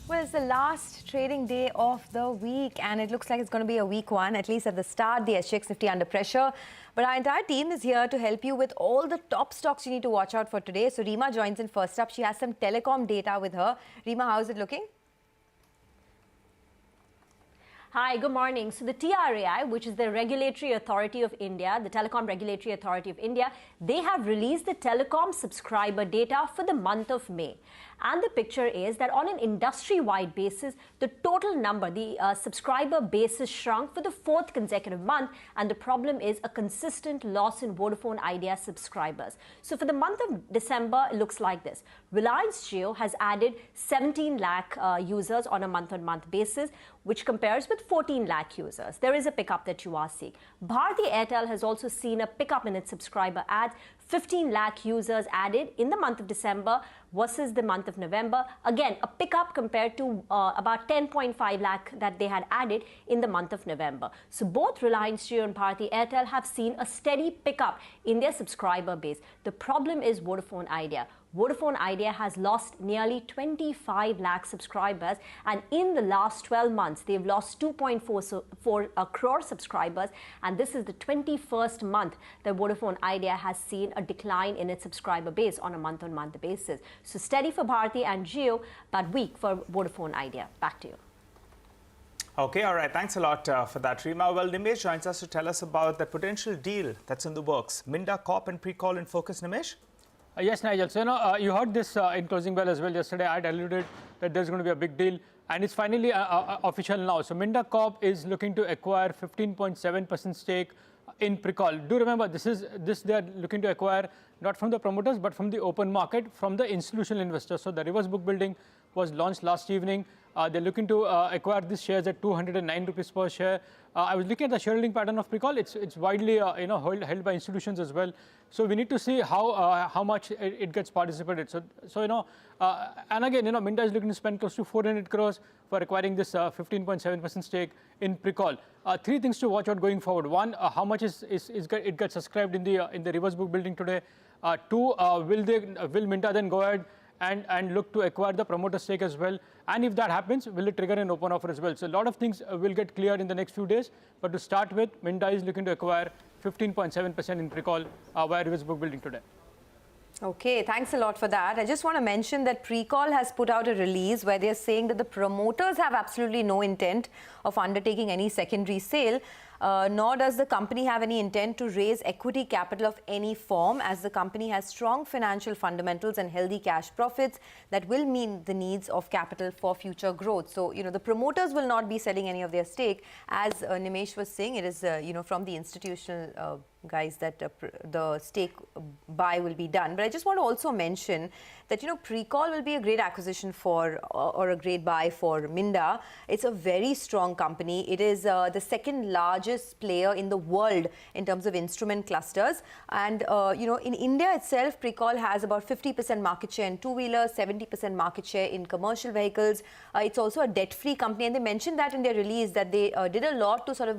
Well, it's the last trading day of the week, and it looks like it's going to be a weak one, at least at the start. The SGX Nifty under pressure. But our entire team is here to help you with all the top stocks you need to watch out for today. So Rima joins in first up. She has some telecom data with her. Rima, how's it looking? Hi, good morning. So the TRAI, which is the Regulatory Authority of India, the Telecom Regulatory Authority of India, they have released the telecom subscriber data for the month of May. And the picture is that on an industry-wide basis, the total number, the subscriber base has shrunk for the fourth consecutive month. And the problem is a consistent loss in Vodafone Idea subscribers. So for the month of December, it looks like this. Reliance Jio has added 17 lakh users on a month-on-month basis, which compares with 14 lakh users. There is a pickup that you are seeing. Bharti Airtel has also seen a pickup in its subscriber adds. 15 lakh users added in the month of December versus the month of November. Again, a pickup compared to about 10.5 lakh that they had added in the month of November. So both Reliance Jio and Bharti Airtel have seen a steady pickup in their subscriber base. The problem is Vodafone Idea. Vodafone Idea has lost nearly 25 lakh subscribers, and in the last 12 months, they've lost 2.4 crore subscribers, and this is the 21st month that Vodafone Idea has seen a decline in its subscriber base on a month-on-month basis. So steady for Bharti and Jio, but weak for Vodafone Idea. Back to you. Okay, all right. Thanks a lot for that, Rima. Well, Nimesh joins us to tell us about the potential deal that's in the works. Minda Corp and Pricol in focus, Nimesh? Yes, Nigel. So, you heard this in closing bell as well yesterday. I had alluded that there's going to be a big deal, and it's finally official now. So, Minda Corp is looking to acquire 15.7% stake in Pricol. Do remember, this they are looking to acquire not from the promoters, but from the open market, from the institutional investors. So, the reverse book building was launched last evening. They're looking to acquire these shares at 209 rupees per share. I was looking at the shareholding pattern of Pricol. It's widely held by institutions as well. So we need to see how much it gets participated. So and again, Minda is looking to spend close to 400 crores for acquiring this 15.7% stake in Pricol. Three things to watch out going forward. One, how much it gets subscribed in the reverse book building today. Two, will Minda then go ahead and look to acquire the promoter stake as well? And if that happens, will it trigger an open offer as well? So a lot of things will get clear in the next few days. But to start with, Minda is looking to acquire 15.7% in Pricol via reverse book building today. Okay, thanks a lot for that. I just want to mention that Pricol has put out a release where they're saying that the promoters have absolutely no intent of undertaking any secondary sale. Nor does the company have any intent to raise equity capital of any form, as the company has strong financial fundamentals and healthy cash profits that will meet the needs of capital for future growth. So, the promoters will not be selling any of their stake. As Nimesh was saying, it is, from the institutional guys that the stake buy will be done. But I just want to also mention that, Pricol will be a great acquisition for or a great buy for Minda. It's a very strong company. It is the second largest player in the world in terms of instrument clusters. And, in India itself, Pricol has about 50% market share in two-wheelers, 70% market share in commercial vehicles. It's also a debt-free company. And they mentioned that in their release that they did a lot to sort of,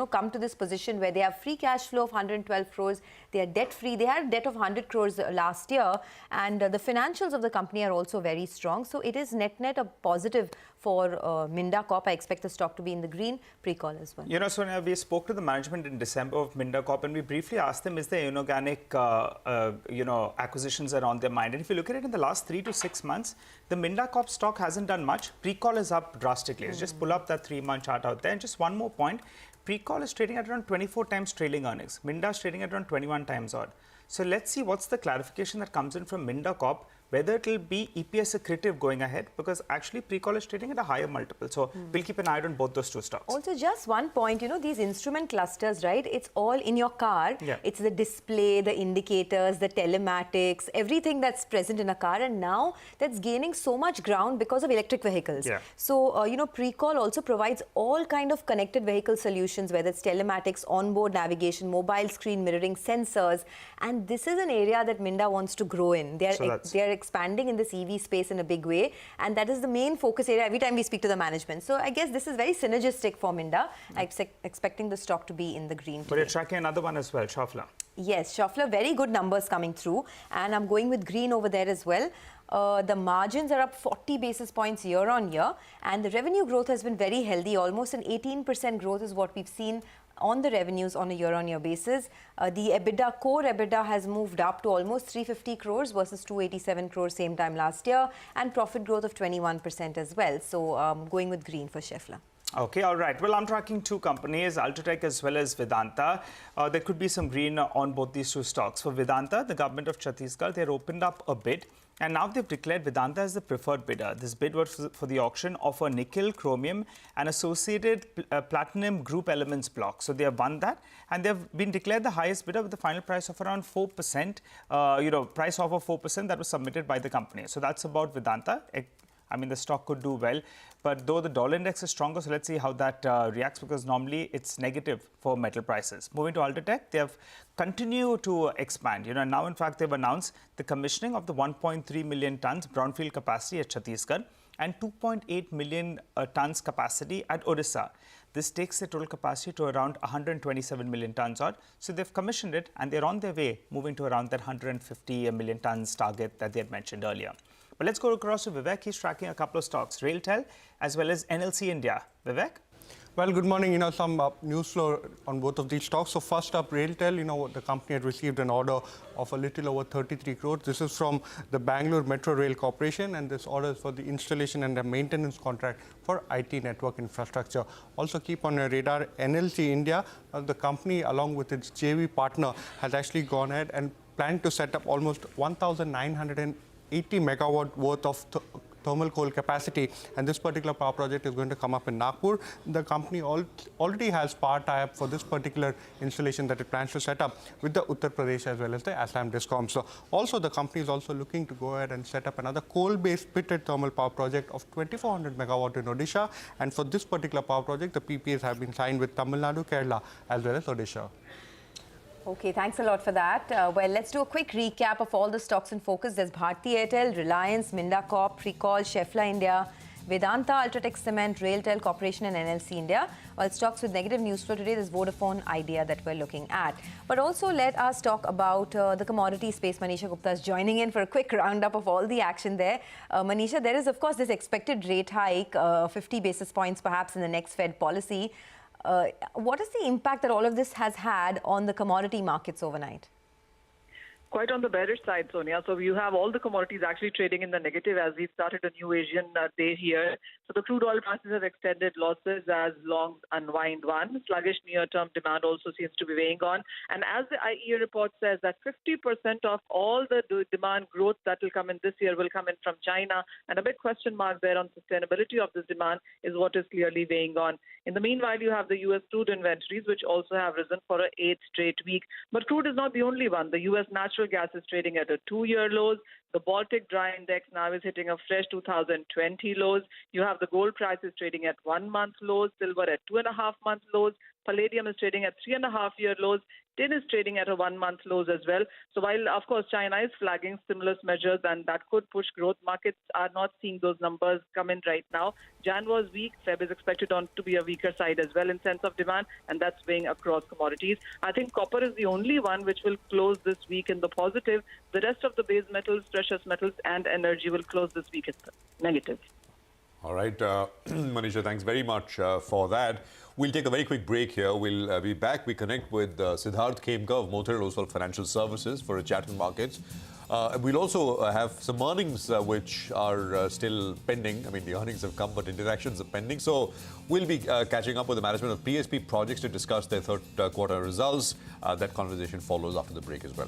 come to this position where they have free cash flow of 112 crores. They are debt-free. They had a debt of 100 crores last year. And the financials of the company are also very strong. So it is net a positive for Minda Corp. I expect the stock to be in the green, Pricol as well. Sonia, we spoke to the management in December of Minda Corp, and we briefly asked them, is there inorganic, acquisitions that are on their mind? And if you look at it in the last 3 to 6 months, the Minda Corp stock hasn't done much. Pricol is up drastically. Let's just pull up that 3-month chart out there. And just one more point, Pricol is trading at around 24 times trailing earnings. Minda is trading at around 21 times odd. So let's see what's the clarification that comes in from Minda Corp, whether it will be EPS accretive going ahead, because actually Pricol is trading at a higher multiple. So we'll keep an eye on both those two stocks. Also, just one point, these instrument clusters, right? It's all in your car. Yeah. It's the display, the indicators, the telematics, everything that's present in a car. And now that's gaining so much ground because of electric vehicles. Yeah. So, Pricol also provides all kind of connected vehicle solutions, whether it's telematics, onboard navigation, mobile screen mirroring, sensors. And this is an area that Minda wants to grow in. They're expanding in this EV space in a big way, and that is the main focus area every time we speak to the management. So I guess this is very synergistic for Minda. I'm expecting the stock to be in the green today. But you're tracking another one as well, Schaeffler. Yes, Schaeffler, very good numbers coming through, and I'm going with green over there as well. The margins are up 40 basis points year on year, and the revenue growth has been very healthy. Almost an 18% growth is what we've seen on the revenues on a year-on-year basis. The EBITDA, core EBITDA, has moved up to almost 350 crores versus 287 crores same time last year, and profit growth of 21% as well. So going with green for Schaeffler. Okay, all right. Well, I'm tracking two companies, UltraTech as well as Vedanta. There could be some green on both these two stocks. For Vedanta, the government of Chhattisgarh, they're opened up a bid, and now they've declared Vedanta as the preferred bidder. This bid was for the auction of a nickel, chromium and associated platinum group elements block. So they have won that, and they've been declared the highest bidder with the final price of around 4%, price offer 4% that was submitted by the company. So that's about Vedanta. I mean, the stock could do well, but though the dollar index is stronger, so let's see how that reacts, because normally it's negative for metal prices. Moving to UltraTech, they have continued to expand. And now, in fact, they've announced the commissioning of the 1.3 million tons brownfield capacity at Chhattisgarh and 2.8 million tons capacity at Odisha. This takes the total capacity to around 127 million tons odd. So they've commissioned it, and they're on their way, moving to around that 150 million tons target that they had mentioned earlier. But let's go across to Vivek. He's tracking a couple of stocks, RailTel as well as NLC India. Vivek? Well, good morning. Some news flow on both of these stocks. So first up, RailTel, the company had received an order of a little over 33 crores. This is from the Bangalore Metro Rail Corporation, and this order is for the installation and the maintenance contract for IT network infrastructure. Also keep on your radar, NLC India, the company along with its JV partner has actually gone ahead and planned to set up almost 1,980 megawatt worth of thermal coal capacity, and this particular power project is going to come up in Nagpur. The company already has power tie-up for this particular installation that it plans to set up with the Uttar Pradesh as well as the Assam Discom. So also the company is also looking to go ahead and set up another coal-based pitted thermal power project of 2,400 megawatt in Odisha, and for this particular power project, the PPAs have been signed with Tamil Nadu, Kerala as well as Odisha. Okay, thanks a lot for that. Well, let's do a quick recap of all the stocks in focus. There's Bharti Airtel, Reliance, Minda Corp, Pricol, Schaeffler India, Vedanta, UltraTech Cement, RailTel Corporation and NLC India. While stocks with negative news flow today, there's Vodafone Idea that we're looking at. But also let us talk about the commodity space. Manisha Gupta is joining in for a quick roundup of all the action there. Manisha, there is of course this expected rate hike, 50 basis points perhaps in the next Fed policy. What is the impact that all of this has had on the commodity markets overnight? Quite on the bearish side, Sonia. So you have all the commodities actually trading in the negative as we've started a new Asian day here. So the crude oil prices have extended losses as longs unwind one. Sluggish near-term demand also seems to be weighing on. And as the IEA report says that 50% of all the demand growth that will come in this year will come in from China. And a big question mark there on sustainability of this demand is what is clearly weighing on. In the meanwhile, you have the U.S. crude inventories, which also have risen for an 8th straight week. But crude is not the only one. The U.S. natural gas is trading at a 2-year lows. The Baltic Dry Index now is hitting a fresh 2020 lows. You have the gold prices trading at 1-month lows, silver at 2.5-month lows, palladium is trading at 3.5-year lows, tin is trading at a 1-month lows as well. So while, of course, China is flagging stimulus measures and that could push growth, markets are not seeing those numbers come in right now. Jan was weak. Feb is expected on to be a weaker side as well in sense of demand, and that's weighing across commodities. I think copper is the only one which will close this week in the positive. The rest of the base metals, precious metals, and energy will close this week in the negative. All right, Manisha, thanks very much for that. We'll take a very quick break here. We'll be back. We connect with Siddharth Khemka of Motilal Oswal Financial Services for a chat on markets. We'll also have some earnings which are still pending. I mean, the earnings have come, but interactions are pending. So we'll be catching up with the management of PSP Projects to discuss their third quarter results. That conversation follows after the break as well.